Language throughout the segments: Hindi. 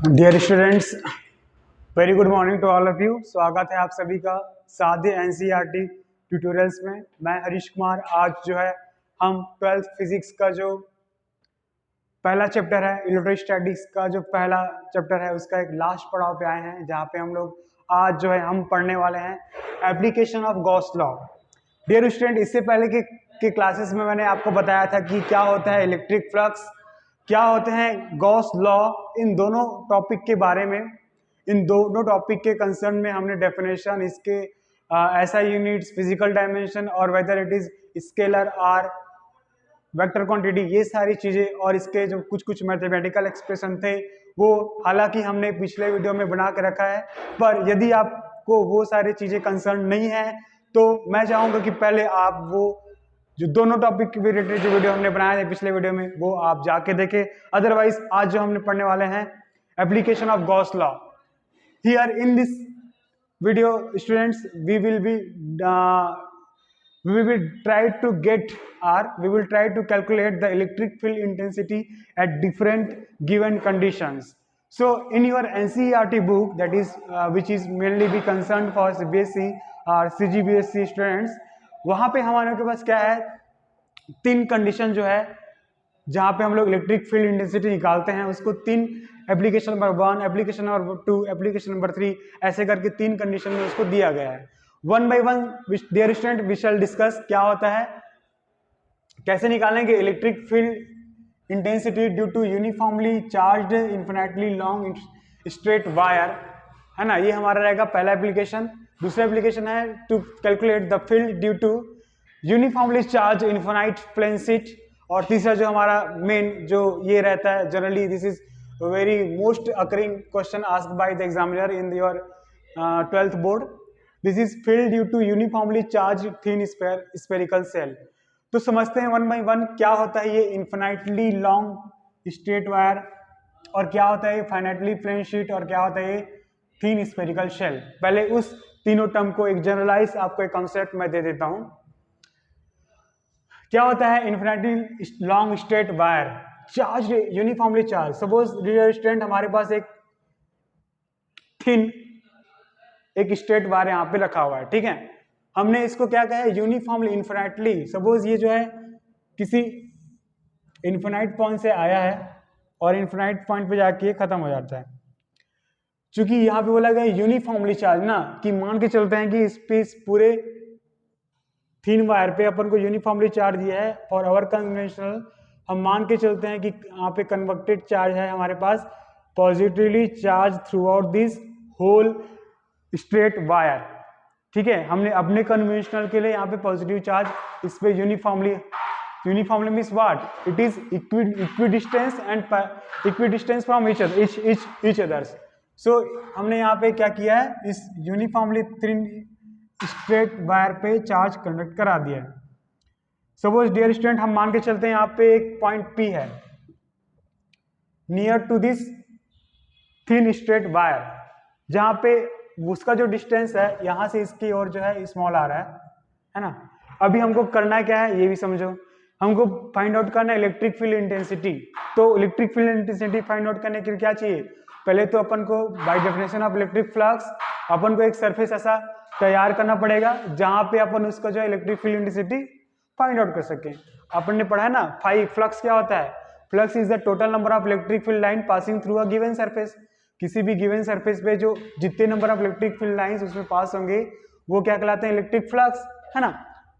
Dear students, very good morning to all of you. स्वागत है आप सभी का साध्य एनसीईआरटी ट्यूटोरियल्स में। मैं हरीश कुमार। आज जो है हम 12th फिजिक्स का जो पहला चैप्टर है इलेक्ट्रोस्टैटिक्स का जो पहला चैप्टर है उसका एक लास्ट पड़ाव पे आए हैं, जहाँ पे हम लोग आज जो है हम पढ़ने वाले हैं application of Gauss law. Dear student, इससे पहले के क्लासेस में मैंने आपको बताया था कि क्या होता है इलेक्ट्रिक फ्लक्स, क्या होते हैं गॉस लॉ। इन दोनों टॉपिक के बारे में, इन दोनों टॉपिक के कंसर्न में हमने डेफिनेशन, इसके एसआई यूनिट्स, फिजिकल डायमेंशन और whether it is scalar or vector quantity, ये सारी चीजें और इसके जो कुछ कुछ मैथमेटिकल एक्सप्रेशन थे वो हालांकि हमने पिछले वीडियो में बना के रखा है। पर यदि आपको वो सारी चीजें कंसर्न नहीं है तो मैं चाहूंगा कि पहले आप वो जो दोनों टॉपिक के रिलेटेड जो वीडियो हमने बनाए थे पिछले वीडियो में वो आप जाके देखें। अदरवाइज आज जो हमने पढ़ने वाले हैं application of Gauss law. Here in this video students we will try to calculate the electric field intensity at different given conditions. So in your NCERT book, that is which is mainly be concerned for CBSE और CGBSE students, वहां पे हमारे के पास क्या है, तीन कंडीशन जो है जहां पे हम लोग इलेक्ट्रिक फील्ड इंटेंसिटी निकालते हैं उसको तीन application number 1, application number 2, application number 3 ऐसे करके तीन कंडीशन में उसको दिया गया है। One by one dear student we shall discuss क्या होता है, कैसे निकालेंगे electric field intensity due to uniformly charged infinitely long straight wire, है ना। ये हमारा रहेगा पहला एप्लीकेशन। दूसरा एप्लीकेशन है to calculate the field due to uniformly charge infinite plane sheet. और तीसरा जो हमारा मेन जो ये रहता है, generally this is very most occurring question asked by the examiner in your 12th board, this is field due to uniformly charge thin spherical shell. तो समझते हैं वन बाय वन क्या होता है ये इन्फिनाइटली लॉन्ग स्ट्रेट वायर, और क्या होता है ये फाइनाइटली प्लेन शीट, और क्या होता है ये थिन स्फेरिकल शेल। पहले उस तीनों टर्म को एक जनरलाइज आपको एक कॉन्सेप्ट मैं दे देता हूं। क्या होता है infinitely long straight wire charge uniformly charge. Suppose dear student हमारे पास एक थिन एक स्ट्रेट वायर यहाँ पे रखा हुआ है, ठीक है। हमने इसको क्या कहा है यूनिफॉर्मली इन्फिनिटली। सपोज ये जो है किसी इन्फिनाइट पॉइंट से आया है और इन्फिनाइट पॉइंट पे जाके खत्म हो जाता है। चूंकि यहाँ पे बोला गया यूनिफॉर्मली चार्ज ना, कि मान के चलते हैं कि इस पूरे थिन वायर पे अपन को यूनिफॉर्मली चार्ज दिया है फॉर आवर कन्वेंशनल, हम मान के चलते हैं कि यहाँ पे कन्वर्टेड चार्ज है हमारे पास positively charge throughout this whole straight wire, ठीक है। हमने अपने कन्वेंशनल के लिए यहाँ पे पॉजिटिव चार्ज इस पे uniformly means what, it is equidistance and equidistance from each others. So हमने यहाँ पे क्या किया है, इस यूनिफॉर्मली थिन स्ट्रेट वायर पे चार्ज कंडक्ट करा दिया है। सपोज डियर स्टूडेंट हम मान के चलते हैं यहाँ पे एक पॉइंट P है near to this thin straight wire, जहां पे उसका जो डिस्टेंस है यहां से इसकी ओर जो है स्मॉल आ रहा है ना। अभी हमको करना क्या है ये भी समझो, हमको फाइंड आउट करना है इलेक्ट्रिक फील्ड इंटेंसिटी। तो electric field intensity find out करने के लिए क्या चाहिए, पहले तो अपन को by definition of electric flux अपन को एक सरफेस ऐसा तैयार करना पड़ेगा जहां पे अपन उसका जो electric field intensity find out कर सके। अपन ने पढ़ा है ना फाई फ्लक्स क्या होता है, flux is the total number of electric field line passing through a given surface. किसी भी गिवन सरफेस पे जो जितने number of electric field lines उसमें पास होंगे वो क्या कहलाते हैं, इलेक्ट्रिक फ्लक्स, है ना।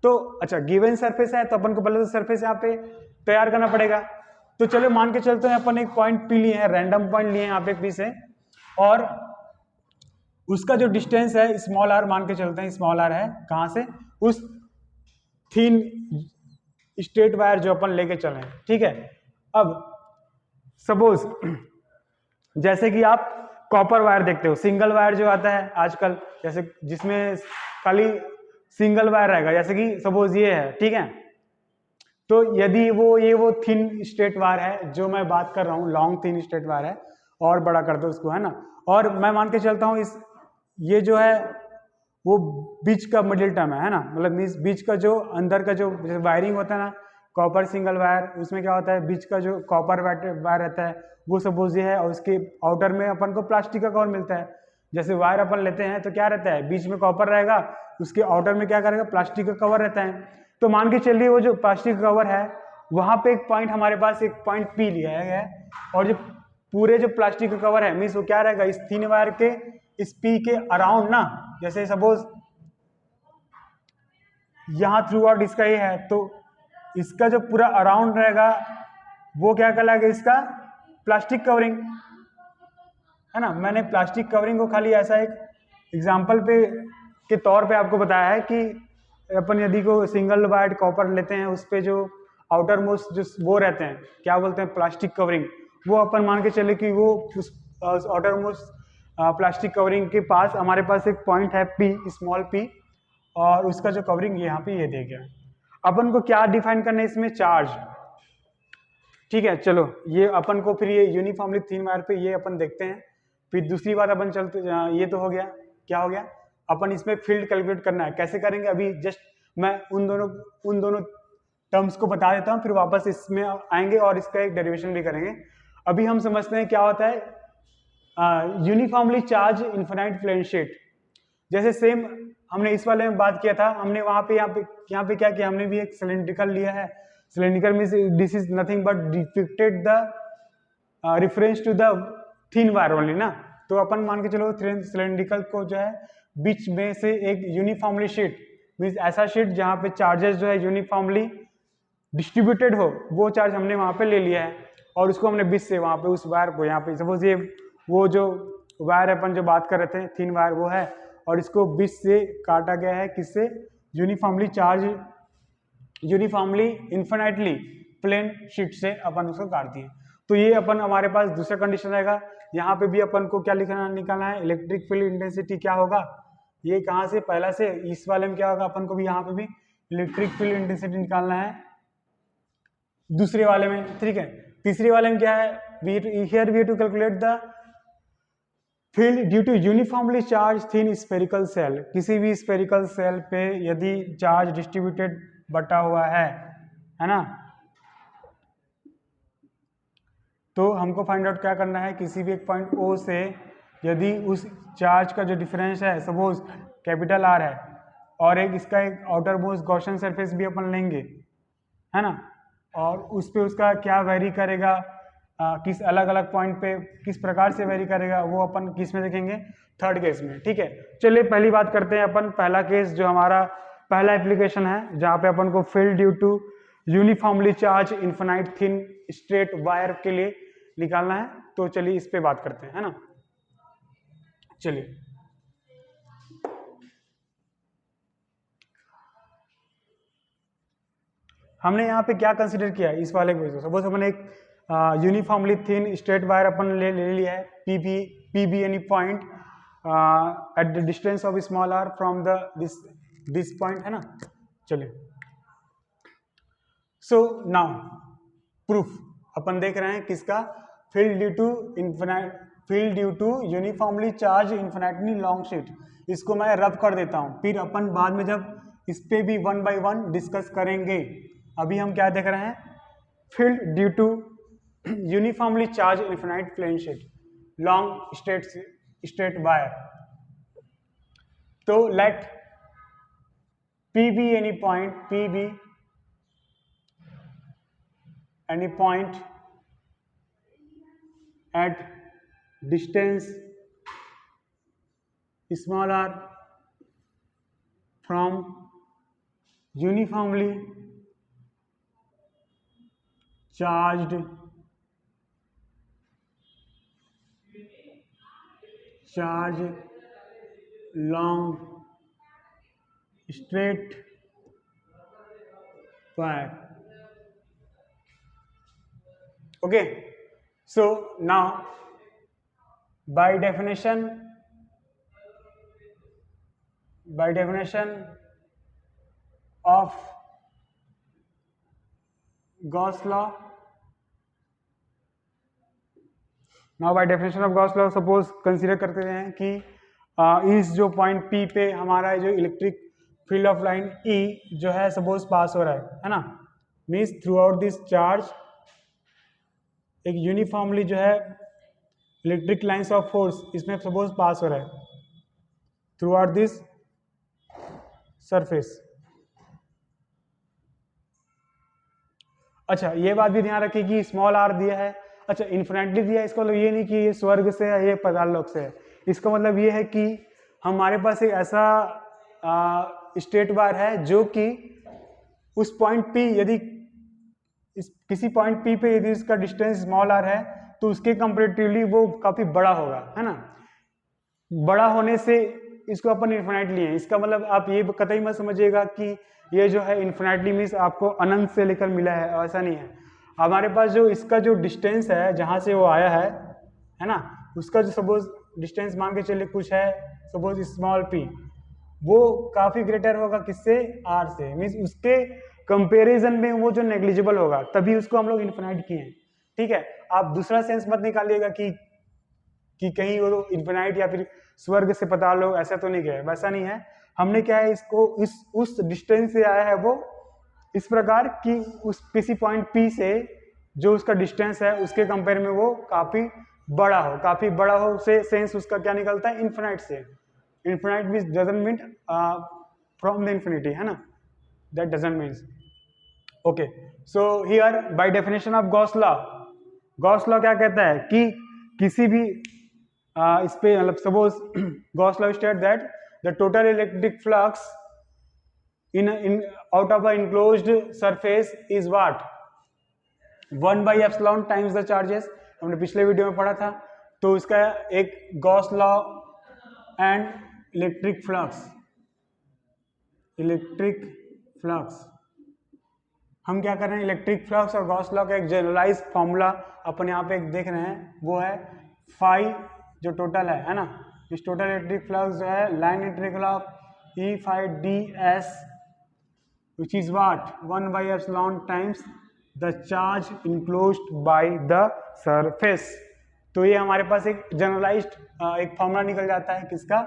तो अच्छा गिवन सरफेस है तो अपन को पहले तो सरफेस यहाँ पे तैयार करना पड़ेगा। तो चलो मान के चलते हैं अपन एक पॉइंट P लिए हैं, रैंडम पॉइंट लिए हैं यहाँ पे P से, और उसका जो डिस्टेंस है स्मॉल r मान के चलते हैं, स्मॉल r है कहां से, उस थिन स्ट्रेट वायर जो अपन लेके चले, ठीक है। अब सपोज जैसे कि आप कॉपर वायर देखते हो, सिंगल वायर जो आता है आजकल, जैसे जिसमें खाली सिंगल वायर रहेगा, जैसे कि सपोज ये है, ठीक है। तो यदि वो थिन स्ट्रेट वायर है जो मैं बात कर रहा हूँ, लॉन्ग थिन स्ट्रेट वायर है, और बड़ा कर दो उसको, है ना। और मैं मान के चलता हूँ इस ये जो है वो बीच का मिडिल टर्म है ना, मतलब बीच का जो अंदर का जो वायरिंग होता है ना, कॉपर सिंगल वायर, उसमें क्या होता है बीच का जो कॉपर वायर रहता है वो सपोज ये है, और उसके आउटर में अपन को प्लास्टिक का कवर मिलता है। जैसे वायर अपन लेते हैं तो क्या रहता है, बीच में कॉपर रहेगा, उसके आउटर में क्या करेगा, प्लास्टिक का कवर रहता है। तो मान के चलिए वो जो प्लास्टिक का कवर है वहां पे एक पॉइंट हमारे पास एक पॉइंट पी लिया गया है, और जो पूरे जो प्लास्टिक का कवर है मीन्स वो क्या रहेगा, इस थिन वायर के इस पी के अराउंड ना, जैसे सपोज यहाँ थ्रू आउट इसका ये है, तो इसका जो पूरा अराउंड रहेगा वो क्या कहलाएगा, इसका प्लास्टिक कवरिंग है ना। मैंने प्लास्टिक कवरिंग को खाली ऐसा एक एग्जाम्पल पे के तौर पे आपको बताया है कि अपन यदि को सिंगल वायर्ड कॉपर लेते हैं उस पे जो आउटर मोस्ट जो वो रहते हैं क्या बोलते हैं प्लास्टिक कवरिंग, वो अपन मान के चले कि वो उस आउटर मोस्ट प्लास्टिक कवरिंग के पास हमारे पास एक पॉइंट है पी, स्मॉल पी, और उसका जो कवरिंग यहाँ पे ये दे गया। अपन को क्या डिफाइन करना है इसमें, चार्ज। ठीक है, चलो ये अपन को फिर ये यूनिफॉर्मली थिन वायर पे ये अपन देखते हैं। फिर दूसरी बात अपन चलते, ये तो हो गया, क्या हो गया, अपन इसमें फील्ड कैलकुलेट करना है। कैसे करेंगे, अभी जस्ट मैं उन दोनों टर्म्स को बता देता हूँ, फिर वापस इसमें आएंगे और इसका एक डेरिवेशन भी करेंगे। अभी हम समझते हैं क्या होता है uniformly charge infinite plane sheet. जैसे सेम हमने इस वाले में बात किया था, हमने वहां पे यहाँ पे क्या किया, हमने भी एक सिलेंड्रिकल लिया है। Cylindrical means this is nothing but depicted the reference to the thin wire only ना। तो अपन मान के चलो सिलेंड्रिकल को जो है बीच में से एक यूनिफॉर्मली शीट मींस ऐसा शीट जहाँ पे चार्जेस जो है यूनिफॉर्मली डिस्ट्रीब्यूटेड हो, वो चार्ज हमने वहां पे ले लिया है, और उसको हमने बीच से वहां पे उस वायर को यहाँ पे सपोज ये वो जो वायर अपन जो बात कर रहे थे थिन वायर वो है, और इसको बीच से काटा गया है किससे, uniformly charge uniformly infinitely plane sheet से अपन उसको काट दिए। तो ये अपन हमारे पास दूसरा कंडीशन रहेगा। यहाँ पे भी अपन को क्या निकालना है, इलेक्ट्रिक फील्ड इंटेंसिटी क्या होगा, ये कहाँ से, पहला से इस वाले में क्या होगा, अपन को भी यहाँ पे भी इलेक्ट्रिक फील्ड इंटेंसिटी निकालना है दूसरे वाले में। ठीक है, तीसरे वाले में क्या है, here we to calculate the field due to uniformly charge thin spherical shell. किसी भी स्फेरिकल सेल पे यदि चार्ज डिस्ट्रीब्यूटेड बटा हुआ है ना, तो हमको फाइंड आउट क्या करना है, किसी भी एक पॉइंट O से यदि उस चार्ज का जो डिफरेंस है सपोज कैपिटल R है, और एक इसका एक आउटर मोस्ट गॉसियन सरफेस भी अपन लेंगे है ना, और उस पे उसका क्या वेरी करेगा, किस अलग अलग पॉइंट पे किस प्रकार से वेरी करेगा, वो अपन किस में देखेंगे, थर्ड केस में। ठीक है, चलिए पहली बात करते हैं अपन, पहला केस जो हमारा पहला एप्लीकेशन है जहाँ पे अपन को field due to uniformly charge infinite thin straight wire के लिए निकालना है। तो चलिए इस पे बात करते हैं, है ना। चलिए हमने यहाँ पे क्या कंसीडर किया है इस वाले को, सपोज अपन एक यूनिफॉर्मली थिन स्ट्रेट वायर अपन ले लिया है, P any point at the distance of small r from the this point, है ना। चलिए सो नाउ प्रूफ अपन देख रहे हैं किसका, field due to uniformly charge infinitely long sheet. इसको मैं रब कर देता हूं, फिर अपन बाद में जब इस पे भी 1 by 1 डिस्कस करेंगे। अभी हम क्या देख रहे हैं, field due to uniformly charge infinite plane sheet long straight wire. तो let P be any point, P be any point at distance small r from uniformly charged long straight wire. Okay, so now by definition of Gauss law, suppose consider करते हैं कि इस जो पॉइंट P पे हमारा जो electric field of line E जो है सपोज पास हो रहा है ना, means through out this charge एक यूनिफॉर्मली जो है इलेक्ट्रिक लाइंस ऑफ फोर्स इसमें सपोज पास हो रहा है थ्रू आउट दिस सरफेस। अच्छा, ये बात भी ध्यान रखिए कि स्मॉल आर दिया है, अच्छा इन्फिनिटली दिया है, इसका मतलब ये नहीं कि ये स्वर्ग से है, ये पाताल लोक से है। इसका मतलब ये है कि हमारे पास एक ऐसा स्टेट बार है जो कि उस पॉइंट P यदि किसी पॉइंट P पे यदि इसका डिस्टेंस स्मॉल आर है तो उसके कंपेरेटिवली वो काफी बड़ा होगा, है ना। बड़ा होने से इसको अपन इन्फिनाइटली है, इसका मतलब आप ये कतई मत समझिएगा कि ये जो है इन्फिनाइटली मीन्स आपको अनंत से लेकर मिला है, ऐसा नहीं है। हमारे पास जो इसका जो डिस्टेंस है जहां से वो आया है ना, उसका जो सपोज डिस्टेंस मान के चलिए कुछ है सपोज स्मॉल p, वो काफी ग्रेटर होगा किससे, r से, मीन्स उसके कंपैरिजन में वो जो नेग्लिजिबल होगा, तभी उसको हम लोग इन्फिनाइट किए हैं। ठीक है, आप दूसरा सेंस मत निकालिएगा कि कहीं वो इन्फिनाइट या फिर स्वर्ग से पता लो, ऐसा तो नहीं गया, वैसा नहीं है। हमने क्या है इसको उस डिस्टेंस से आया है वो इस प्रकार कि उस किसी पॉइंट P से जो उसका डिस्टेंस है उसके कंपेयर में वो काफी बड़ा हो से सेंस उसका क्या निकलता है, इन्फिनाइट से। Infinite means doesn't mean from the infinity, है ना, that doesn't means. Okay, so here bye definition of Gauss law क्या कहता है कि किसी भी इस पे मतलब suppose Gauss law state that the total electric flux in out of a enclosed surface is what 1 by epsilon times the charges। हमने पिछले वीडियो में पढ़ा था। तो इसका एक Gauss law and electric flux हम क्या कर रहे हैं, इलेक्ट्रिक फ्लक्स और गॉस लॉ का एक जनरलाइज फॉर्मूला अपन यहाँ पे देख रहे हैं, वो है फाई जो टोटल है ना, इस टोटल इलेक्ट्रिक फ्लक्स जो है line integral of E phi d S which is what 1 by epsilon times the charge enclosed by the surface। तो ये हमारे पास एक जनरलाइज्ड एक फॉर्मूला निकल जाता है किसका,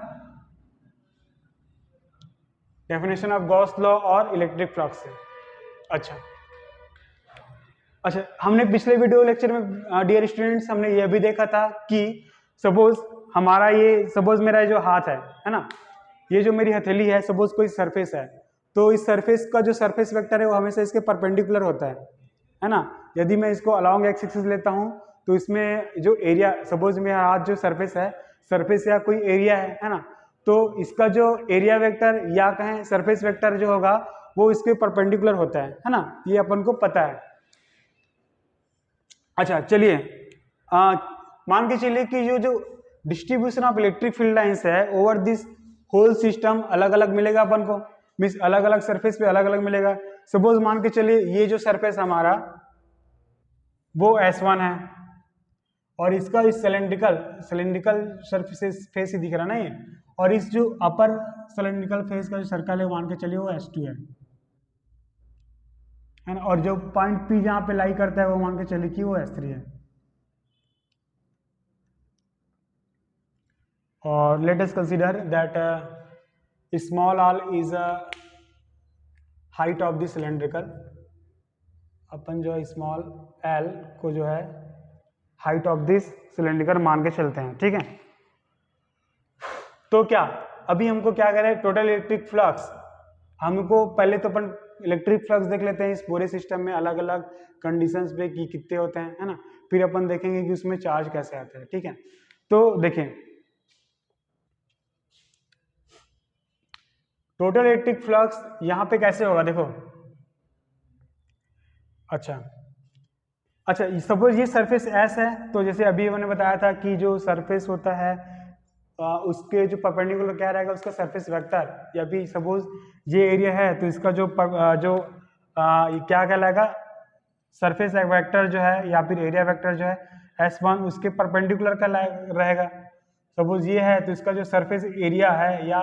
डेफिनेशन ऑफ गॉस लॉ और इलेक्ट्रिक फ्लक्स से। अच्छा, हमने पिछले वीडियो लेक्चर में डियर स्टूडेंट्स हमने ये भी देखा था कि सपोज मेरा जो हाथ है ना, ये जो मेरी हथेली है, सपोज कोई सरफेस है, तो इस सरफेस का जो सरफेस वेक्टर है वो हमेशा इसके परपेंडिकुलर होता है ना। यदि मैं इसको अलोंग एक्स एक्सिस लेता हूं तो इसमें जो एरिया, सपोज मेरा हाथ जो सरफेस है, सरफेस या कोई एरिया है ना, तो इसका जो एरिया वेक्टर या कहें सरफेस वेक्टर जो होगा वो इसके परपेंडिकुलर होता है ना, ये अपन को पता है। अच्छा चलिए, मान के चलिए कि जो distribution of electric field lines है ओवर दिस होल सिस्टम अलग अलग मिलेगा अपन को, मीन्स अलग अलग सरफेस पे अलग अलग मिलेगा। सपोज मान के चलिए ये जो सरफेस हमारा वो S1 है और इसका इस सिलेंड्रिकल सरफेस फेस ही दिख रहा ना ये, और इस जो अपर सिलेंड्रिकल फेस का जो सर्कल है मान के चलिए वो S2 है ना, और जो पॉइंट P जहां पे लाई करता है वो मान के चलिए कि वो S3 है। और let us consider that small r is a height of the cylindrical, अपन जो है स्मॉल l को जो है हाइट ऑफ दिस सिलेंड्रिकल मान के चलते हैं, ठीक है। तो क्या अभी हमको क्या करें, टोटल इलेक्ट्रिक फ्लक्स, हमको पहले तो अपन इलेक्ट्रिक फ्लक्स देख लेते हैं इस पूरे सिस्टम में अलग अलग कंडीशंस पे कि कितने होते हैं, है ना, फिर अपन देखेंगे कि उसमें चार्ज कैसे आता है, ठीक है। तो देखें टोटल इलेक्ट्रिक फ्लक्स यहां पे कैसे होगा, देखो। अच्छा सपोज ये सरफेस S है, तो जैसे अभी मैंने बताया था कि जो सरफेस होता है उसके जो परपेंडिकुलर क्या रहेगा, उसका सरफेस वेक्टर, या भी सपोज ये एरिया है तो इसका जो क्या कहलाएगा, सरफेस वेक्टर जो है या फिर एरिया वेक्टर जो है S1 उसके परपेंडिकुलर का रहेगा। सपोज ये है तो इसका जो सरफेस एरिया है या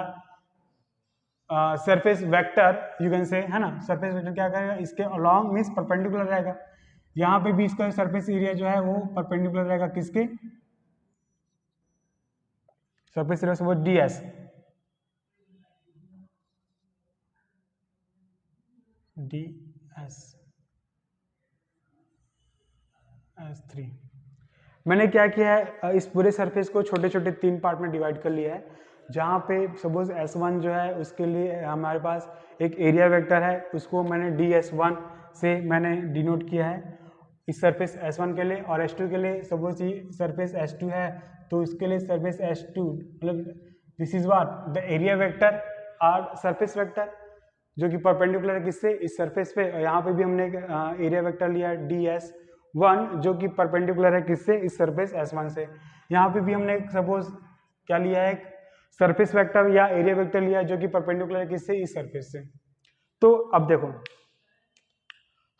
सरफेस वेक्टर यू कैन से, है ना, सरफेस वेक्टर क्या करेगा, इसके अलोंग मींस परपेंडिकुलर रहेगा। यहाँ पे भी इसका सरफेस एरिया जो है वो परपेंडिकुलर रहेगा किसके, surface area suppose ds S3। मैंने क्या किया है, इस पूरे सरफेस को छोटे छोटे 3 पार्ट में डिवाइड कर लिया है, जहाँ पे सपोज S1 जो है उसके लिए हमारे पास एक एरिया वेक्टर है, उसको मैंने DS1 से मैंने डिनोट किया है इस सरफेस S1 के लिए, और S2 के लिए सपोज ये सरफेस S2 है तो इसके लिए सरफेस S2 मतलब this is what the area vector or surface vector जो कि परपेंडिकुलर है किससे, इस सरफेस पे। और यहाँ पे भी हमने एरिया वेक्टर लिया है DS1 जो कि परपेंडिकुलर है किससे, इस सरफेस S1 से। यहाँ पे भी हमने सपोज क्या लिया है, सरफेस वेक्टर या एरिया वेक्टर लिया है जो कि परपेंडिकुलर है किससे, इस सरफेस से। तो अब देखो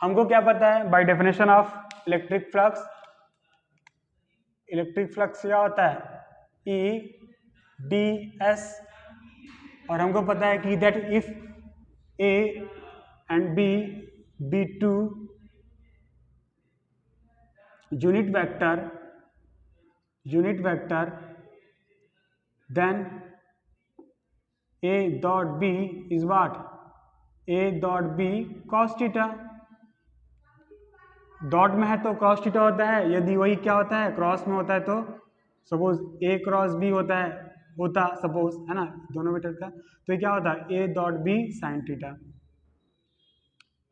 हमको क्या पता है bye definition of electric flux, electric flux क्या होता है E/ds, और हमको पता है कि that if A and B be two unit vector then A dot B is what, A dot B cos theta. Dot में है तो cos थीटा होता है, यदि वही क्या होता है क्रॉस में होता है तो सपोज A क्रॉस B होता सपोज, है ना, दोनों मीटर का, तो ये क्या होता है A dot B sine theta.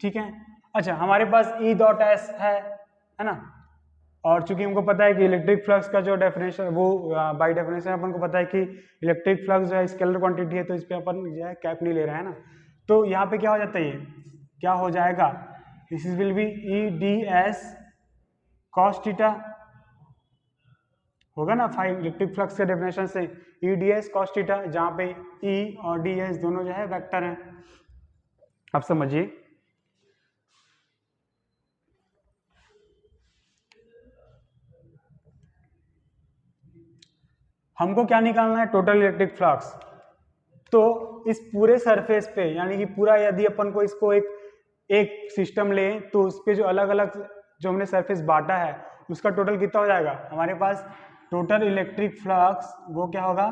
ठीक है। अच्छा हमारे पास E डॉट S है ना, और चूंकि हमको पता है कि इलेक्ट्रिक फ्लक्स का जो डेफिनेशन वो बाय डेफिनेशन अपन को पता है कि इलेक्ट्रिक फ्लक्स जो है स्केलर क्वांटिटी है, तो इस पे अपन जो है कैप नहीं ले रहा है ना, तो यहाँ पे क्या हो जाता है, ये क्या हो जाएगा, this is will be E/ds cos theta होगा ना, फाइव इलेक्ट्रिक फ्लक्स के डेफिनेशन से E/ds cos थीटा, जहाँ पे E और ds दोनों जो है वेक्टर हैं। अब समझिए हमको क्या निकालना है, टोटल इलेक्ट्रिक फ्लक्स। तो इस पूरे सरफेस पे यानी कि पूरा यदि अपन को इसको एक सिस्टम ले तो उस पे जो अलग अलग जो हमने सरफेस बांटा है उसका टोटल कितना हो जाएगा, हमारे पास टोटल इलेक्ट्रिक फ्लक्स वो क्या होगा,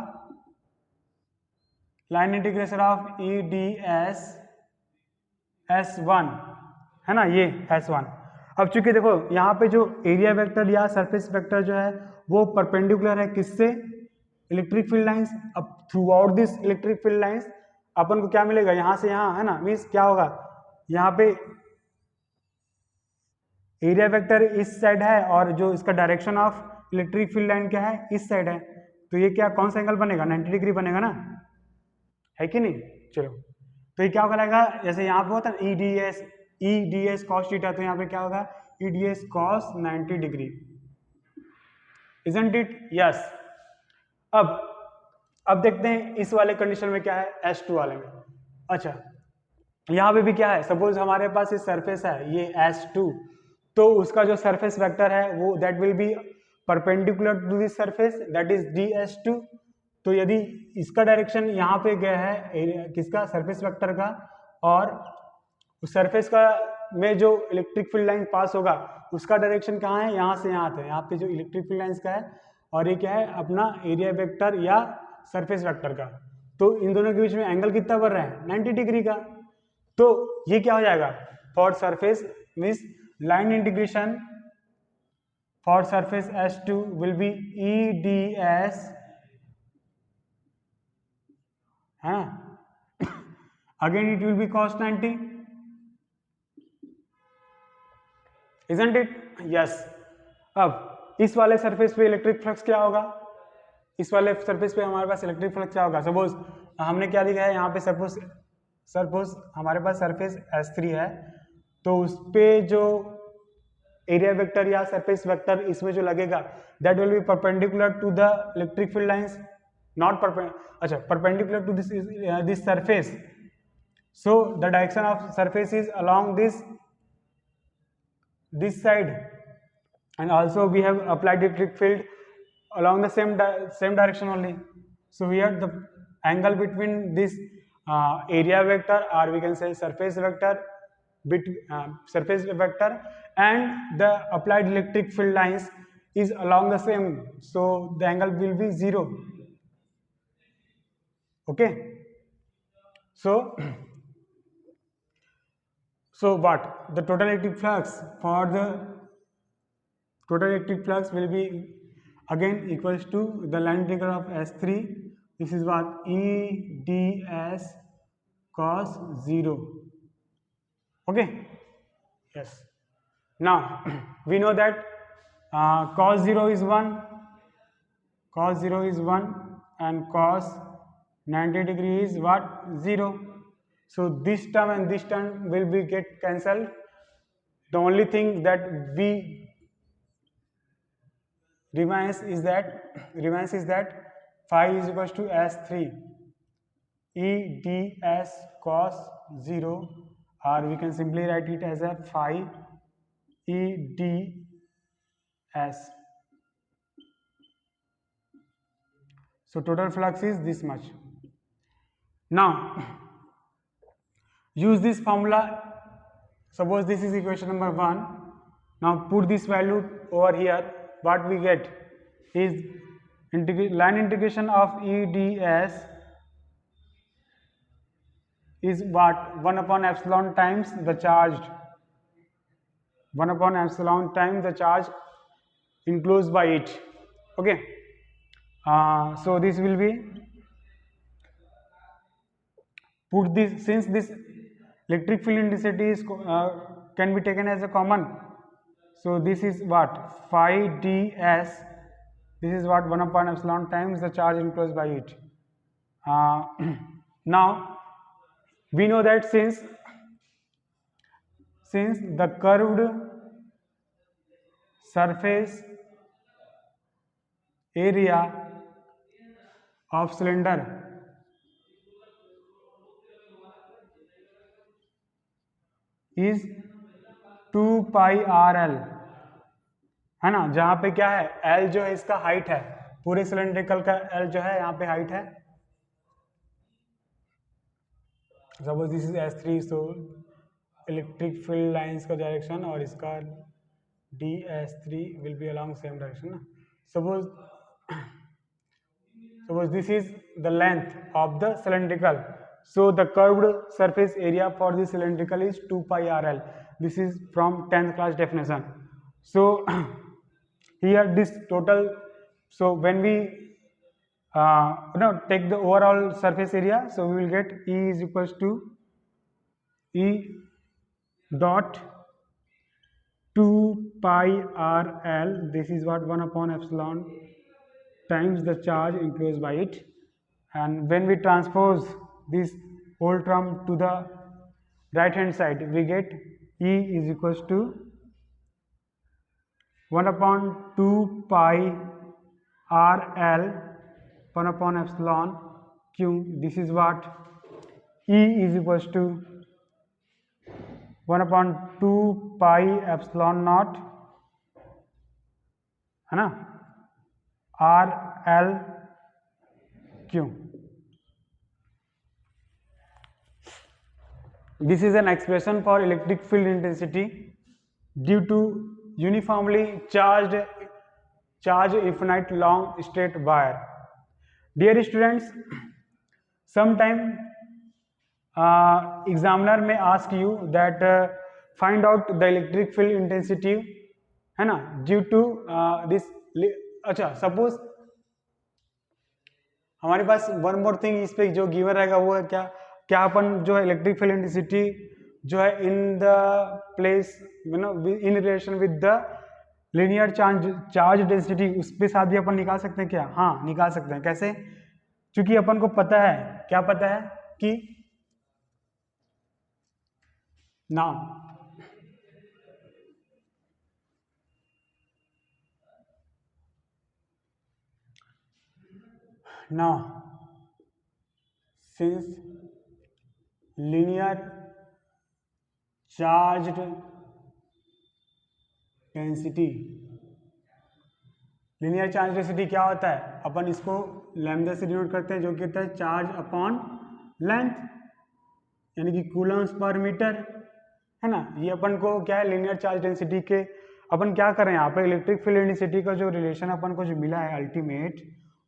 line integration of E/ds S1 है ना, ये S1। अब चूंकि देखो यहाँ पे जो एरिया वेक्टर या सरफेस वेक्टर जो है वो परपेंडिकुलर है किससे, इलेक्ट्रिक फील्ड लाइंस। अब throughout this electric field lines अपन को क्या मिलेगा, यहाँ से यहाँ, है ना, मीन्स क्या होगा, यहाँ पे एरिया वेक्टर इस साइड है और जो इसका direction of electric field line क्या है, इस साइड है, तो ये क्या कौन सा एंगल बनेगा, 90 डिग्री बनेगा ना, है कि नहीं। चलो तो ये क्या कहलाएगा, जैसे यहाँ पे होता है E/ds cos थीटा, तो यहाँ पे क्या होगा E/ds cos 90 degree, isn't it, yes. अब देखते हैं इस वाले कंडीशन में क्या है, S2 वाले में। अच्छा यहाँ पे भी क्या है, सपोज हमारे पास ये सरफेस है ये S2, तो उसका जो सरफेस वेक्टर है वो that will be perpendicular to this surface that is DS2। तो यदि इसका डायरेक्शन यहाँ पे गया है किसका, सरफेस वेक्टर का, और उस सरफेस का में जो इलेक्ट्रिक फील्ड लाइन पास होगा उसका डायरेक्शन कहाँ है, यहाँ से यहाँ आता है, यहाँ पे जो इलेक्ट्रिक फील्ड लाइंस का है, और ये क्या है अपना एरिया वेक्टर या सरफेस वेक्टर का, तो इन दोनों के बीच में एंगल कितना बढ़ रहा है, 90 डिग्री का। तो ये क्या हो जाएगा, for surface means line integration for surface S2 will be E/ds, है again it will be cos 90, isn't it, yes। अब इस वाले सरफेस पे इलेक्ट्रिक फ्लक्स क्या होगा, इस वाले सरफेस पे हमारे पास इलेक्ट्रिक फ्लक्स क्या होगा, सपोज हमने क्या लिखा है यहाँ पे, सपोज हमारे पास सरफेस S3 है, तो उस पे जो एरिया वेक्टर या सरफेस वेक्टर इसमें जो लगेगा that will be perpendicular to the electric field lines, not perpendicular to this surface, so the direction of surface is along this side, and also we have applied electric field along the same direction only. So here the angle between this area vector, or we can say surface vector and the applied electric field lines is along the same, so the angle will be 0. Okay, so what the total electric flux for the total electric flux will be again equals to the line integral of S3. This is what E ds cos 0. Okay, yes. Now we know that cos 0 is 1, cos 0 is 1 and cos 90 degree is what? 0. So this term and this term will be get cancelled. The only thing that we remains is that phi is equals to S3 E ds cos 0, or we can simply write it as a phi E ds. So total flux is this much. Now use this formula. Suppose this is equation number 1. Now put this value over here. What we get is line integration of E ds is what? 1 upon epsilon times the charged. 1 upon epsilon times the charge enclosed by it. Okay. So this will be, put this, since this electric field intensity is can be taken as a common, so this is what? Phi ds, this is what? 1 upon epsilon times the charge enclosed by it. Now we know that since the curved surface area of cylinder is 2 pi RL, है ना, जहाँ पे क्या है? L जो है इसका हाइट है, पूरे सिलेंड्रिकल का L जो है यहाँ पे हाइट है. Suppose this is S3, so electric field lines का डायरेक्शन और इसका DS3 will be along same direction ना. Suppose this is the length of the cylindrical, so the curved surface area for the cylindrical is 2 pi RL. This is from 10th class definition. So here this total, so when we take the overall surface area, so we will get E is equals to E dot 2 pi RL. This is what? 1 upon epsilon times the charge enclosed by it. And when we transpose this whole term to the right hand side, we get E is equals to 1 upon 2 pi RL 1 upon epsilon Q. This is what? E is equals to 1 upon 2 pi epsilon naught, है ना, RL Q. This is an expression for electric field intensity due to uniformly charged infinite long straight wire. Dear students, sometime examiner may ask you that find out the electric field intensity, है ना, due to this. अच्छा, सपोज हमारे पास वन मोर थिंग इस पे जो गिवन रहेगा वो है क्या अपन जो है इलेक्ट्रिक फील्ड इंटेंसिटी जो है in the place in relation with the linear charge density, उस पे साथ भी अपन निकाल सकते हैं क्या? हाँ, निकाल सकते हैं. कैसे? क्योंकि अपन को पता है, क्या पता है कि now since linear charged density, linear charge density क्या होता है? अपन इसको लैम्डा से डिनोट करते हैं, जो कि होता है चार्ज अपॉन लेंथ, यानी कि कूलम्स पर मीटर, है ना. ये अपन को क्या है, लीनियर चार्ज डेंसिटी के अपन क्या कर रहे हैं यहाँ पे, इलेक्ट्रिक फील्ड इंटेंसिटी का जो रिलेशन अपन को जो मिला है अल्टीमेट,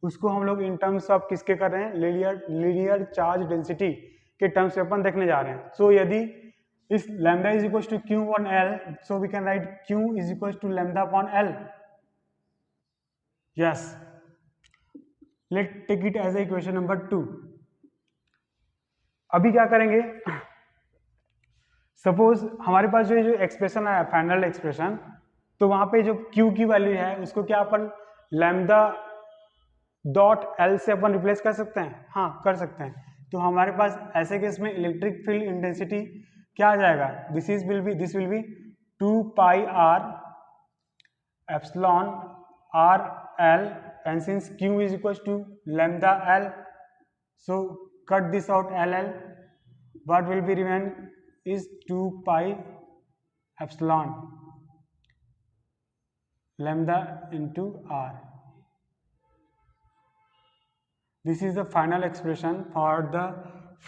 उसको हम लोग इन टर्म्स ऑफ किसके कर रहे हैं? लीनियर चार्ज डेंसिटी के टर्म्स से अपन देखने जा रहे हैं. सो यदि If lambda is equals to q upon L, so we can write q is equals to lambda upon L. Yes. Let's take it as a equation number 2. अभी क्या करेंगे, सपोज हमारे पास जो एक्सप्रेशन है फाइनल एक्सप्रेशन, तो वहां पे जो q की वैल्यू है उसको क्या अपन लैम्डा डॉट एल से अपन रिप्लेस कर सकते हैं? हाँ, कर सकते हैं. तो हमारे पास ऐसे केस में इलेक्ट्रिक फील्ड इंटेंसिटी क्या आ जाएगा? This will be 2 pi r epsilon r l, and since q is equal to lambda l, so cut this out l l, what will be remain is 2 pi epsilon lambda into r. This is the final expression for the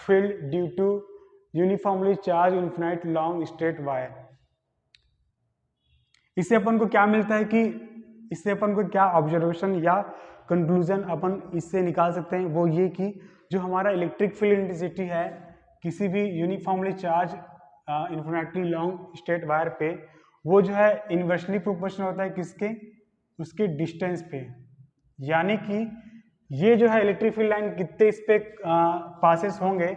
field due to uniformly charged infinite long straight wire. इससे अपन को क्या मिलता है कि इससे अपन को क्या ऑब्जर्वेशन या कंक्लूजन अपन इससे निकाल सकते हैं, वो ये कि जो हमारा इलेक्ट्रिक फील्ड इंटेंसिटी है किसी भी uniformly charge infinitely long straight wire पे, वो जो है इन्वर्सली प्रोपोर्शनल होता है किसके? उसके डिस्टेंस पे. यानी कि ये जो है इलेक्ट्रिक फील्ड लाइन कितने इस पे पासेस होंगे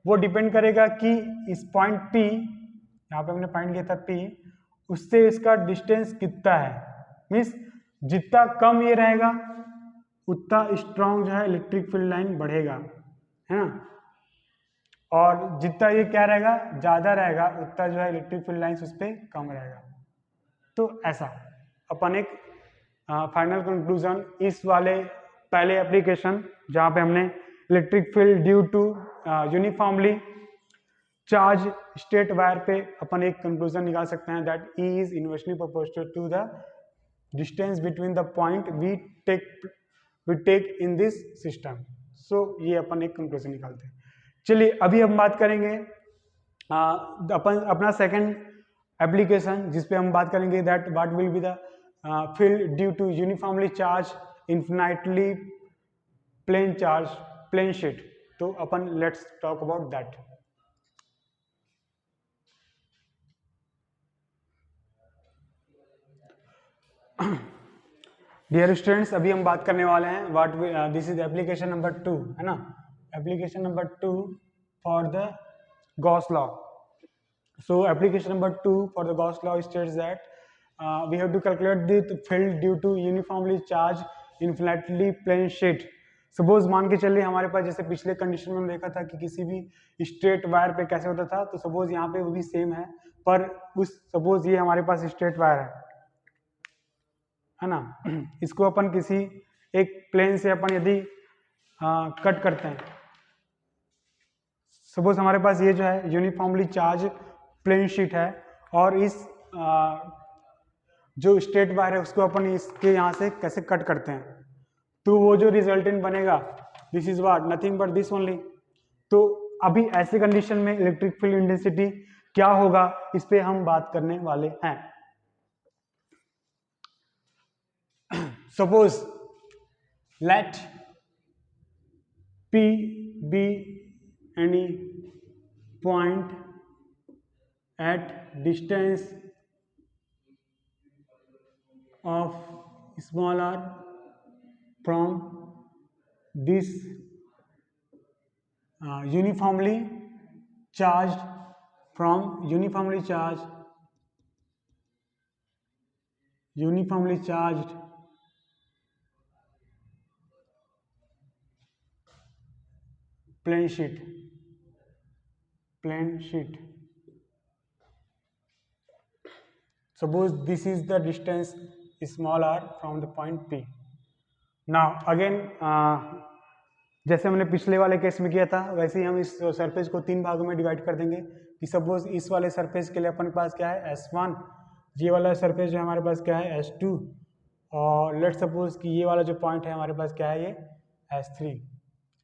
वो डिपेंड करेगा कि इस पॉइंट P, यहाँ पे हमने पॉइंट लिया था P, उससे इसका डिस्टेंस कितना है. मीन्स जितना कम ये रहेगा उतना स्ट्रॉन्ग जो है इलेक्ट्रिक फील्ड लाइन बढ़ेगा, है ना, और जितना ये क्या रहेगा ज़्यादा रहेगा उतना जो है इलेक्ट्रिक फील्ड लाइन्स उस पर कम रहेगा. तो ऐसा अपन एक फाइनल कंक्लूजन इस वाले पहले एप्लीकेशन जहाँ पे हमने electric field due to uniformly charge straight wire पे अपन एक कंक्लूजन निकाल सकते हैं that E is inversely proportional to the distance between the point we take in this system. So ये अपन एक कंक्लूजन निकालते हैं. चलिए अभी हम बात करेंगे अपन अपना सेकंड एप्लीकेशन जिसपे हम बात करेंगे that what will be the field due to uniformly charge infinitely plane sheet. तो अपन let's talk about that. Dear students, अभी हम बात करने वाले हैं what this is application number 2, है ना, application number 2 for the Gauss law. So application number 2 for the Gauss law states that we have to calculate the field due to uniformly charged infinitely plane sheet. Suppose मान के चलिए हमारे पास जैसे पिछले कंडीशन में देखा था कि किसी भी स्ट्रेट वायर पे कैसे होता था, तो सपोज यहाँ पे वो भी सेम है, पर उस सपोज ये हमारे पास स्ट्रेट वायर है ना, इसको अपन किसी एक प्लेन से अपन यदि कट करते हैं, सपोज हमारे पास ये जो है यूनिफॉर्मली चार्ज प्लेन शीट है और इस जो स्ट्रेट वायर है उसको अपन इसके यहाँ से कैसे कट करते हैं, तो वो जो रिजल्टेंट बनेगा this is what nothing but this only. तो अभी ऐसे कंडीशन में इलेक्ट्रिक फील्ड इंटेंसिटी क्या होगा इस पे हम बात करने वाले हैं. Suppose let P be any point at distance of small r from this uniformly charged plane sheet. Suppose this is the distance small r from the point P. Now again जैसे हमने पिछले वाले केस में किया था वैसे ही हम इस सरफेस को 3 भागों में डिवाइड कर देंगे कि सपोज इस वाले सरफेस के लिए अपने पास क्या है S1, ये वाला सरफेस जो हमारे पास क्या है S2, और लेट सपोज कि ये वाला जो पॉइंट है हमारे पास क्या है ये S3, है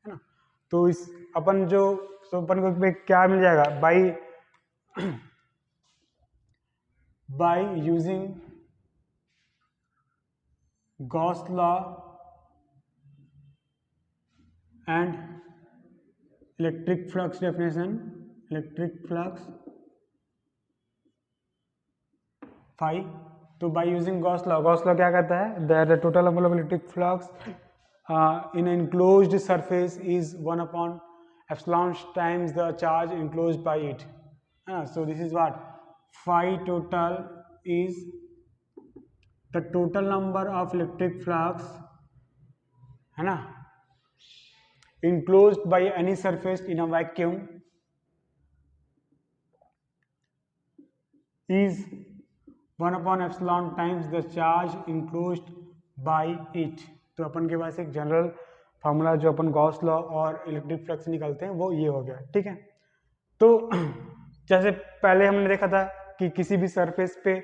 ना. तो इस अपन को क्या मिल जाएगा by using Gauss law and electric flux definition, electric flux फाई। तो बाय यूजिंग गॉस लॉ क्या कहता है, that the total amount of electric flux in enclosed surface is 1 upon epsilon times the charge enclosed by it. So this is what phi total is the total number of electric flux, है ना, enclosed by any surface in a vacuum is 1 upon epsilon times the charge enclosed by it. तो अपन के पास एक जनरल फार्मूला जो अपन गॉस लॉ और इलेक्ट्रिक फ्लक्स निकालते हैं वो ये हो गया, ठीक है। तो जैसे पहले हमने देखा था कि किसी भी सरफेस पे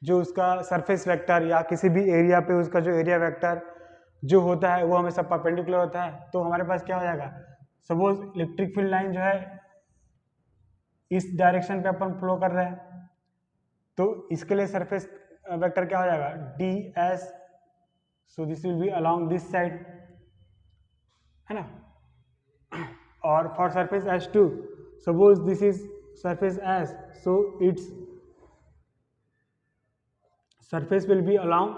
जो उसका सरफेस वेक्टर या किसी भी एरिया पे उसका जो एरिया वेक्टर जो होता है वो हमेशा परपेंडिकुलर होता है। तो हमारे पास क्या हो जाएगा, सपोज इलेक्ट्रिक फील्ड लाइन जो है इस डायरेक्शन पे अपन फ्लो कर रहे हैं, तो इसके लिए सरफेस वेक्टर क्या हो जाएगा, d S, so this will be along this side, है ना। और for surface S two, suppose this is surface S, so it's surface will be along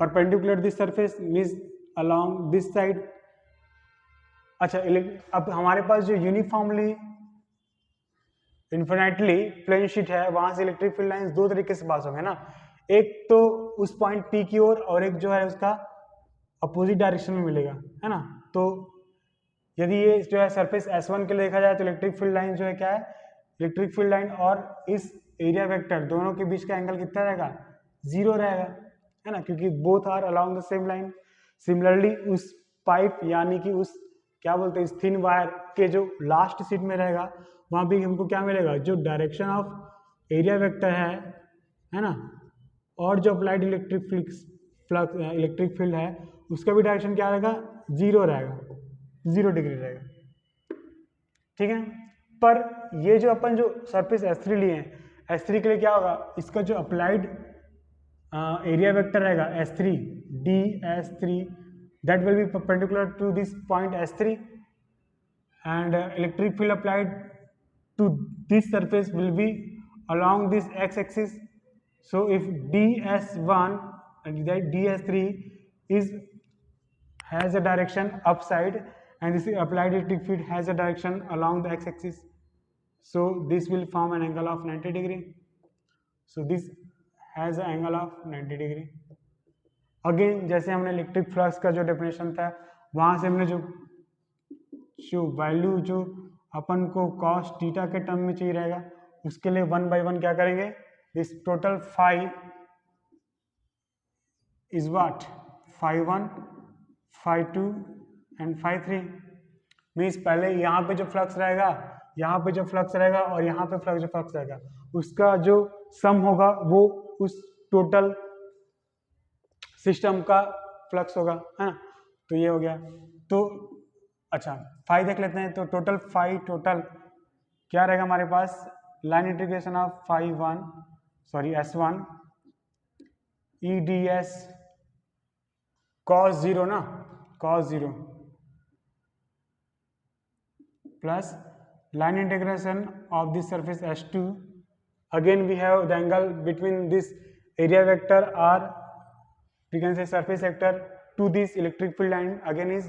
perpendicular this surface means along this side. अच्छा, अब हमारे पास जो यूनिफॉर्मली इन्फिनिटली प्लेन शीट है वहां से इलेक्ट्रिक फील्ड लाइंस दो तरीके से पास होंगे ना, एक तो उस पॉइंट पी की ओर और एक जो है उसका अपोजिट डायरेक्शन में मिलेगा, है ना। तो यदि ये जो है सरफेस S1 के लिए देखा जाए तो इलेक्ट्रिक फील्ड लाइन जो है क्या है, इलेक्ट्रिक फील्ड लाइन और इस एरिया वेक्टर दोनों के बीच का एंगल कितना रहेगा, 0 रहेगा, है ना, क्योंकि both are along the same line. Similarly उस पाइप यानी कि उस क्या बोलते हैं इस थिन वायर के जो लास्ट सीट में रहेगा वहां भी हमको क्या मिलेगा, जो डायरेक्शन ऑफ एरिया वेक्टर है ना, और जो applied electric flux electric field है उसका भी डायरेक्शन क्या रहेगा, 0 रहेगा, 0 डिग्री रहेगा, ठीक है। पर ये जो अपन जो सरफेस S3 लिए हैं, S3 के लिए क्या होगा, इसका जो अप्लाइड एरिया वेक्टर रहेगा S3 DS3 that will be perpendicular to this point S3 and electric field applied to this surface will be along this x-axis. So if DS1 and DS3 is has a direction upside and this applied electric field has a direction along the x-axis, so this will form an angle of 90 degree. So this has an angle of 90 degree. Again जैसे हमने इलेक्ट्रिक फ्लक्स का जो डेफिनेशन था वहां से हमने जो वैल्यू जो अपन को कॉस थीटा के टर्म में चाहिए रहेगा उसके लिए 1 by 1 क्या करेंगे, this total phi is what, phi 1 phi 2 and phi 3 means पहले यहाँ पे जो फ्लक्स रहेगा, यहाँ पे जो फ्लक्स रहेगा और यहाँ पे जो फ्लक्स रहेगा उसका जो सम होगा वो उस टोटल सिस्टम का फ्लक्स होगा, है ना। तो ये हो गया। तो अच्छा फाई देख लेते हैं, तो टोटल फाई टोटल क्या रहेगा हमारे पास, line integration of phi 1 sorry S1 E D S cos 0 ना, cos 0 plus line integration of this surface S2, again we have the angle between this area vector or we can say surface vector to this electric field line again is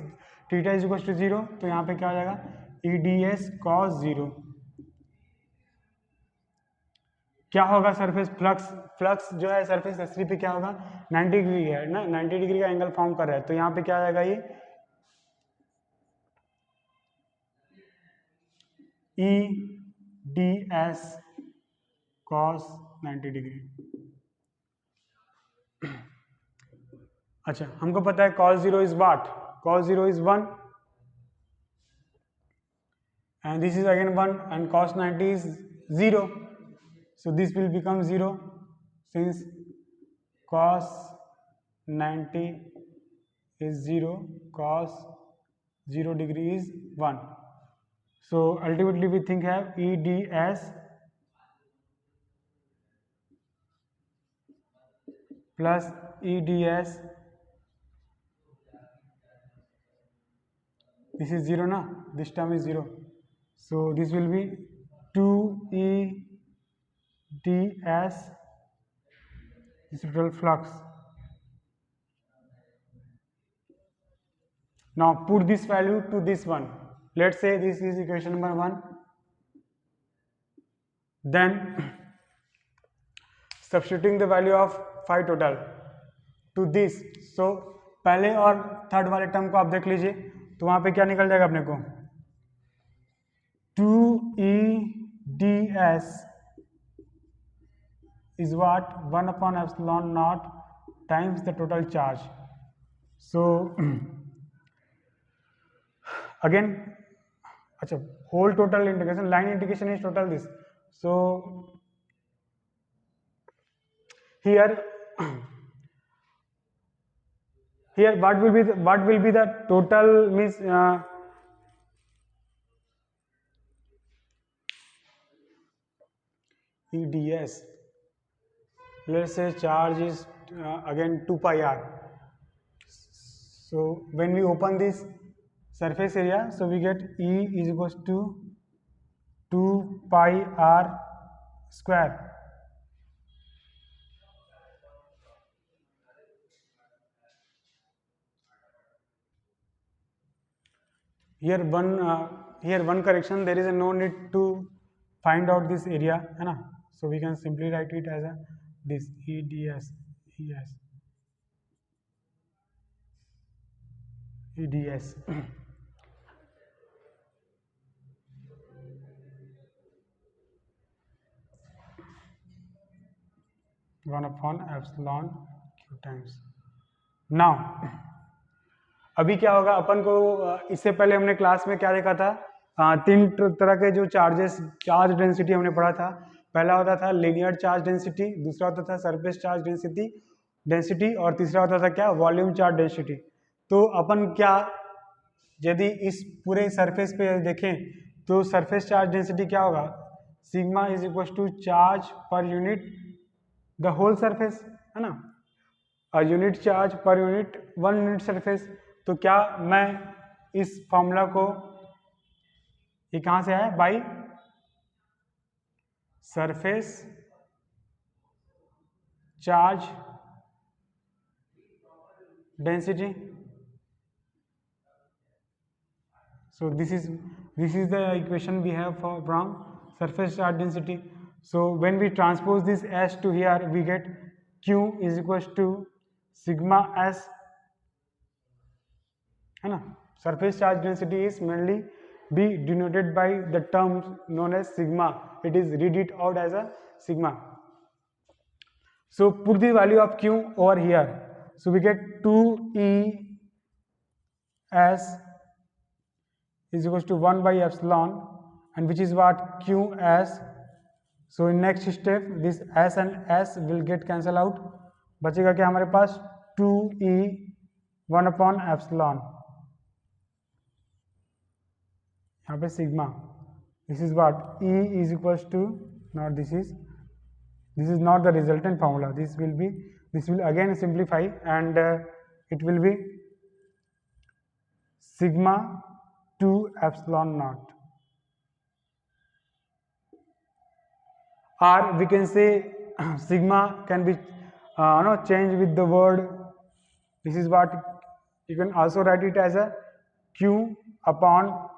theta is equals to 0, तो यहाँ पे क्या हो जाएगा EDS cos 0। क्या होगा सरफेस फ्लक्स जो है सरफेस S3 पे क्या होगा, 90 डिग्री है ना, 90 डिग्री का एंगल फॉर्म कर रहा है, तो यहाँ पे क्या आ जाएगा ये EDS cos 90 डिग्री। अच्छा हमको पता है cos 0 is what, cos 0 is 1 and this is again 1 and cos 90 is 0, so this will become 0 since cos 90 is 0, cos 0 degree is 1. So ultimately we think have EDS plus EDS, this is 0 na, this term is 0, so this will be 2 EDS this total flux. Now put this value to this one. Let's say this is equation number 1. Then substituting the value of phi total to this. So पहले और थर्ड वाले टर्म को आप देख लीजिए, तो वहां पे क्या निकल जाएगा अपने को 2EDS is what 1 upon epsilon naught times the total charge. So again, अच्छा, whole total integration, line integration is total this. So here what will be the total means EDS. Let's say charge is again 2 pi r. So when we open this surface area, so we get E is equals to 2 pi r square. Here one correction, there is no need to find out this area, है ना? So we can simply write it as a this EDS. 1 upon epsilon q times. Now अभी क्या होगा, अपन को इससे पहले हमने क्लास में क्या देखा था, 3 तरह के जो चार्ज डेंसिटी हमने पढ़ा था. पहला होता था लीनियर चार्ज डेंसिटी, दूसरा होता था सरफेस चार्ज डेंसिटी और तीसरा होता था क्या, वॉल्यूम चार्ज डेंसिटी. तो अपन क्या, यदि इस पूरे सरफेस पे देखें तो सरफेस चार्ज डेंसिटी क्या होगा, sigma is equal to charge per unit the whole surface, है ना, unit charge per unit 1 unit surface. तो क्या मैं इस फॉर्मूला को, ये कहां से आया, by surface charge density. So this is the equation we have from surface charge density. So when we transpose this S to here, we get Q is equals to sigma S, है ना. Surface charge density is mainly be denoted by the terms known as sigma. It is read it out as a sigma. So put the value of Q over here. So we get 2E S is equals to 1 by epsilon, and which is what, QS. So in next step this S and S will get cancel out, बचेगा क्या हमारे पास 2E 1 upon epsilon, यहाँ पे sigma. This is what E is equals to, not this is not the resultant formula. This will again simplify, and it will be sigma 2 epsilon naught, or we can say sigma can be changed with the word. This is what you can also write it as a Q upon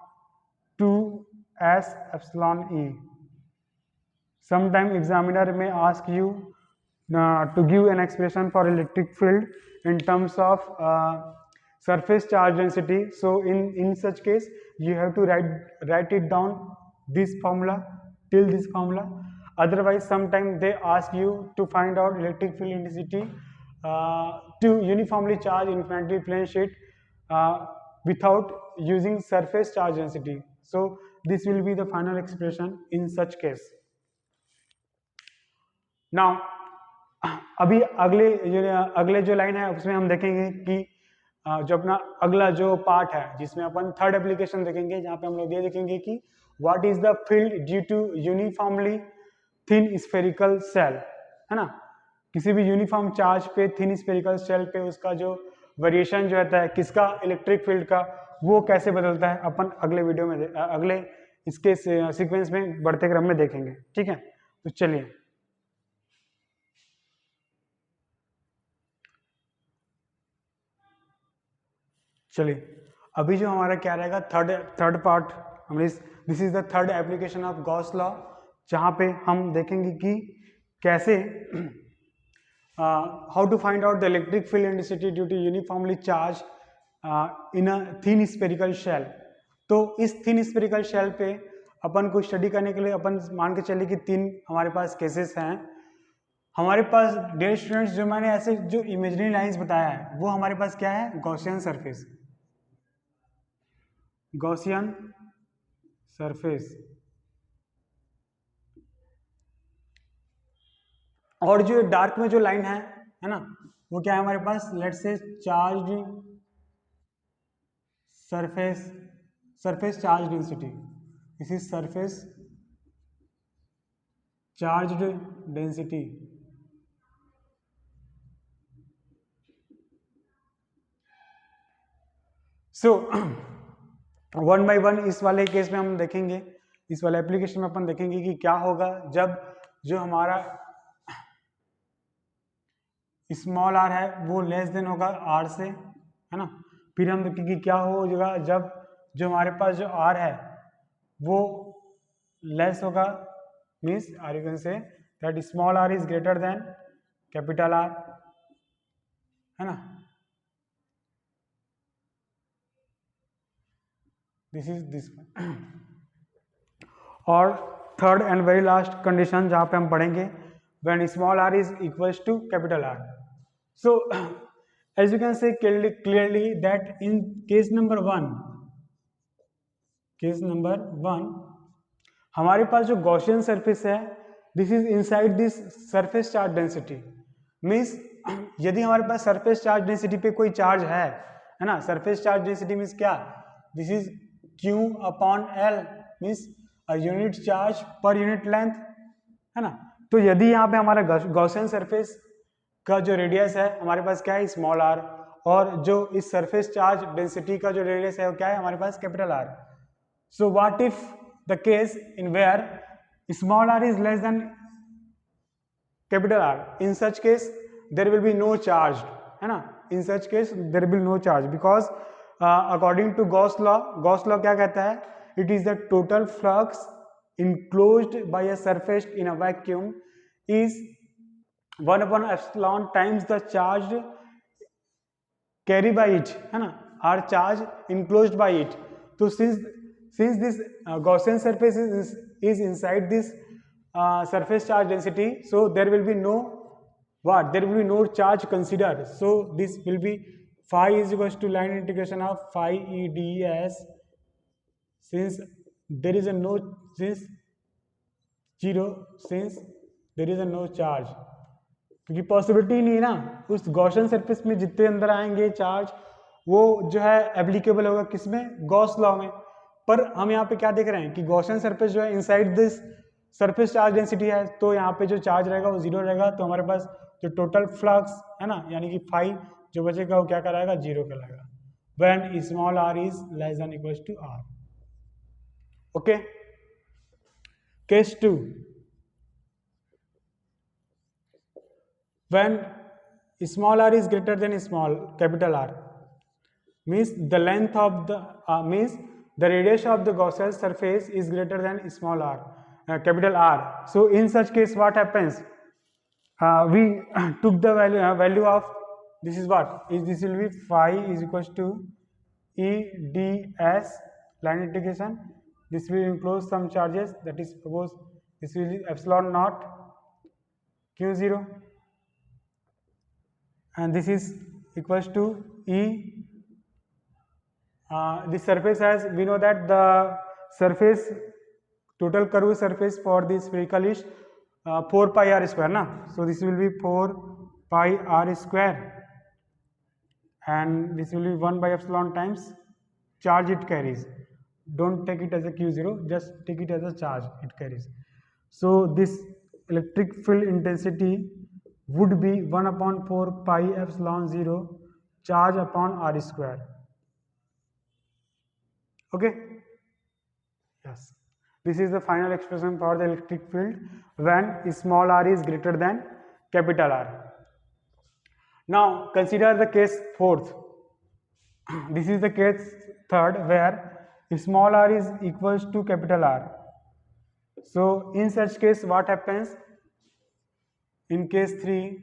2s epsilon E. Sometime examiner may ask you to give an expression for electric field in terms of surface charge density. So in such case you have to write it down this formula till this formula. Otherwise sometime they ask you to find out electric field intensity to uniformly charge infinitely plane sheet without using surface charge density. So this will be the final expression in such case. Now अभी अगले जो लाइन है उसमें हम देखेंगे कि जो अपना अगला जो पार्ट है जिसमें अपन थर्ड एप्लीकेशन देखेंगे, जहाँ पे हम लोग ये देखेंगे कि what is the field due to uniformly thin spherical shell, है ना. किसी भी यूनिफॉर्म चार्ज पे थिन स्फेरिकल सेल पे उसका जो वेरिएशन जो रहता है किसका, इलेक्ट्रिक फील्ड का, वो कैसे बदलता है अपन अगले वीडियो में अगले इसके सीक्वेंस में बढ़ते क्रम में देखेंगे. ठीक है, तो चलिए. चलिए अभी जो हमारा क्या रहेगा थर्ड पार्ट हमारे this is the third application of Gauss law, जहाँ पे हम देखेंगे कि कैसे how to find out the electric field intensity due to uniformly charge in a thin spherical shell. तो इस थिन स्पेरिकल शेल पे अपन को स्टडी करने के लिए अपन मान के चलिए कि 3 हमारे पास केसेस हैं। हमारे पास डियर स्टूडेंट्स जो मैंने ऐसे जो इमेजिनरी लाइंस बताया है वो हमारे पास क्या है, गॉसियन सरफेस, गॉसियन सरफेस। और जो डार्क में जो लाइन है ना, वो क्या है हमारे पास, let's say charge surface charge density, this is surface charge density. So one by one इस वाले केस में हम देखेंगे, इस वाले एप्लीकेशन में अपन देखेंगे कि क्या होगा जब जो हमारा स्मॉल आर है वो लेस देन होगा आर से, है ना। फिर हम देखेंगे क्या होगा जब जो हमारे पास जो आर है वो लेस होगा, means are you can say that small are is greater than capital R, है ना। This is this. और third and very last condition जहां पे हम पढ़ेंगे when small are is equals to capital R. So as you can say clearly that in case number one हमारे पास जो गॉसियन सरफेस है this is inside this surface charge density, means यदि हमारे पास सरफेस चार्ज डेंसिटी पे कोई चार्ज है ना, सरफेस चार्ज डेंसिटी मीन्स क्या, this is Q upon L, means unit charge per unit length, है ना। तो यदि यहाँ पे हमारा गॉसियन सरफेस का जो रेडियस है हमारे पास क्या है, स्मॉल आर, और जो इस सरफेस चार्ज डेंसिटी का जो रेडियस है वो क्या है हमारे पास, capital R. So what if the case in where small are is less than capital R, in such case there will be no charge, है ना। In such case there will no charge because according to Gauss law क्या कहता है, it is the total flux enclosed by a surface in a vacuum is 1 upon epsilon times the charge carry by it, है ना, or charge enclosed by it. तो since this Gaussian surface is inside this surface charge density, so there will be no there will be no charge considered. So this will be phi is equals to line integration of phi e ds, since there is a no, since there is a no charge, क्योंकि पॉसिबिलिटी नहीं है ना, उस गॉसियन सरफेस में जितने अंदर आएंगे चार्ज वो जो है एप्लीकेबल होगा किसमें, गॉस लॉ में। पर हम यहाँ पे क्या देख रहे हैं कि गॉसियन सरफेस जो है inside this surface charge density है, तो यहाँ पे जो चार्ज रहेगा वो 0 रहेगा, तो हमारे पास जो टोटल फ्लक्स है ना, यानी कि फाई जो बचेगा वो क्या कराएगा, 0 कहलाएगा when small are is less than equal to r. Okay, case 2, when small r is greater than small capital R, means the length of the means the radius of the Gaussian surface is greater than small r, capital R. So in such case what happens, we took the value of this is what is, this will be phi is equals to E ds line integration, this will enclose some charges, that is suppose this will be epsilon naught q0, and this is equals to E, this surface has, we know that the surface total curved surface for this spherical is 4 pi r square na, so this will be 4 pi r square, and this will be 1 by epsilon times charge it carries. Don't take it as a q0, just take it as a charge it carries. So this electric field intensity would be 1 upon 4 pi epsilon 0 charge upon r square. Okay, yes, this is the final expression for the electric field when small r is greater than capital R. Now consider the case 4th. this is the case third where small r is equals to capital R. So in such case what happens? In case 3,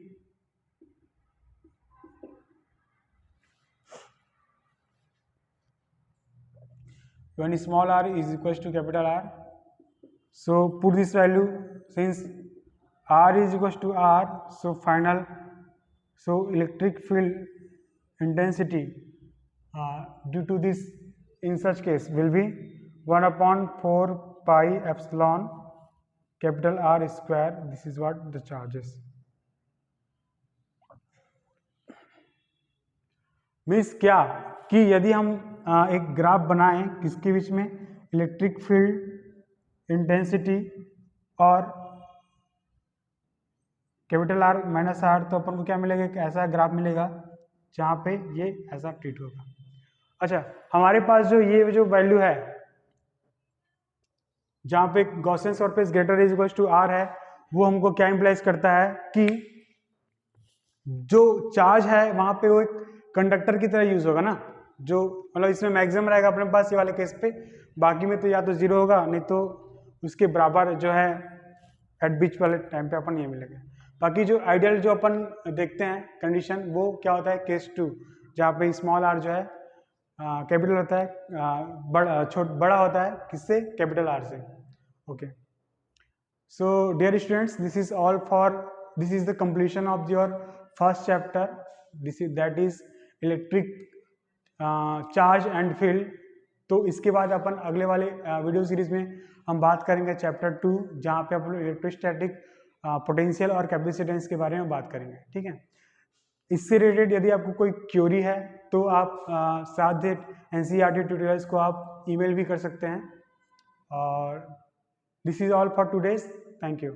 when small r is equals to capital R, so put this value, since r is equals to R, so final, so electric field intensity due to this in such case will be 1 upon 4 pi epsilon capital R square. This is what the charges means क्या कि यदि हम एक ग्राफ बनाएं किसके बीच में, इलेक्ट्रिक फील्ड इंटेंसिटी और कैपिटल आर माइनस आर, तो अपन को क्या मिलेगा, एक ऐसा ग्राफ मिलेगा जहाँ पे ये ऐसा ट्रीट होगा. अच्छा, हमारे पास जो ये जो वैल्यू है जहाँ पे Gaussian surface greater is equal to r है, वो हमको क्या इम्प्लाइज करता है कि जो चार्ज है वहां पे वो एक कंडक्टर की तरह यूज होगा ना, जो मतलब इसमें मैक्सिमम रहेगा अपने पास ये वाले केस पे, बाकी में तो या तो जीरो होगा नहीं तो उसके बराबर जो है एट बीच वाले टाइम पे अपन ये मिलेगा. बाकी जो आइडियल जो अपन देखते हैं कंडीशन वो क्या होता है, केस 2, जहाँ पे स्मॉल आर जो है कैपिटल होता है, बड़ा होता है किससे, कैपिटल आर से. Okay, so dear students, this is the completion of your first chapter, that is electric charge and field. तो इसके बाद अपन अगले वाले वीडियो सीरीज में हम बात करेंगे चैप्टर 2, जहाँ पे अपन इलेक्ट्रोस्टैटिक पोटेंशियल और कैपेसिटेंस के बारे में बात करेंगे. ठीक है, इससे रिलेटेड यदि आपको कोई क्वेरी है तो आप साथ एनसीईआरटी ट्यूटोरियल्स को आप ईमेल भी कर सकते हैं. और this is all for today's. Thank you.